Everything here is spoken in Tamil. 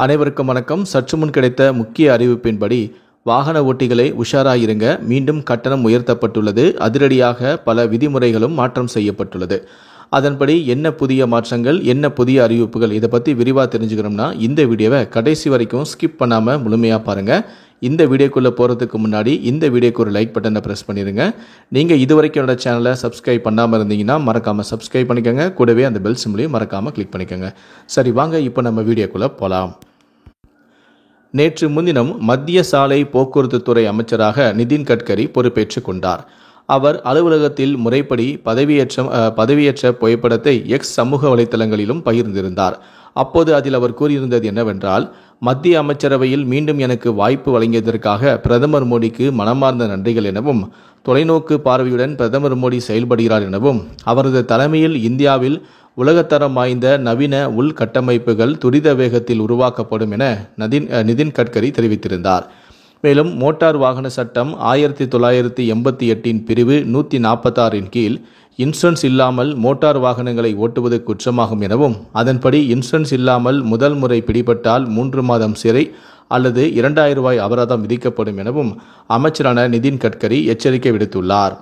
அனைவருக்கும் வணக்கம். சற்று முன் கிடைத்த முக்கிய அறிவிப்பின்படி வாகன ஓட்டிகளை உஷாராயிருங்க, மீண்டும் கட்டணம் உயர்த்தப்பட்டுள்ளது. அதிரடியாக பல விதிமுறைகளும் மாற்றம் செய்யப்பட்டுள்ளது. அதன்படி என்ன புதிய மாற்றங்கள், என்ன புதிய அறிவிப்புகள், இதை பற்றி விரிவாக தெரிஞ்சுக்கணும்னா இந்த வீடியோவை கடைசி வரைக்கும் ஸ்கிப் பண்ணாமல் முழுமையாக பாருங்கள். இந்த வீடியோக்குள்ளே போகிறதுக்கு முன்னாடி இந்த வீடியோக்கு ஒரு லைக் பட்டனை ப்ரெஸ் பண்ணிடுங்க. நீங்கள் இது வரைக்கும் என்னோட சேனலை சப்ஸ்கிரைப் பண்ணாமல் இருந்தீங்கன்னா மறக்காமல் சப்ஸ்கிரைப் பண்ணிக்கோங்க. கூடவே அந்த பெல் சிம்லையும் மறக்காமல் கிளிக் பண்ணிக்கோங்க. சரி, வாங்க இப்போ நம்ம வீடியோக்குள்ளே போகலாம். நேற்று முன்தினம் மத்திய சாலை போக்குவரத்து துறை அமைச்சராக நிதின் கட்கரி பொறுப்பேற்றுக் கொண்டார். அவர் அலுவலகத்தில் முறைப்படி பதவியேற்ற புகைப்படத்தை எக்ஸ் சமூக வலைதளங்களிலும் பகிர்ந்திருந்தார். அப்போது அதில் அவர் கூறியிருந்தது என்னவென்றால், மத்திய அமைச்சரவையில் மீண்டும் எனக்கு வாய்ப்பு வழங்கியதற்காக பிரதமர் மோடிக்கு மனமார்ந்த நன்றிகள் எனவும், தொலைநோக்கு பார்வையுடன் பிரதமர் மோடி செயல்படுகிறார் எனவும், அவரது தலைமையில் இந்தியாவில் உலகத்தரம் வாய்ந்த நவீன உள்கட்டமைப்புகள் துரித வேகத்தில் உருவாக்கப்படும் என நிதின் கட்கரி தெரிவித்திருந்தார். மேலும் மோட்டார் வாகன சட்டம் 1988 பிரிவு 146 கீழ் இன்சூரன்ஸ் இல்லாமல் மோட்டார் வாகனங்களை ஓட்டுவது குற்றமாகும் எனவும், அதன்படி இன்சூரன்ஸ் இல்லாமல் முதல் முறை பிடிபட்டால் 3 மாதம் சிறை அல்லது 2000 ரூபாய் அபராதம் விதிக்கப்படும் எனவும் அமைச்சரான நிதின் கட்கரி எச்சரிக்கை விடுத்துள்ளார்.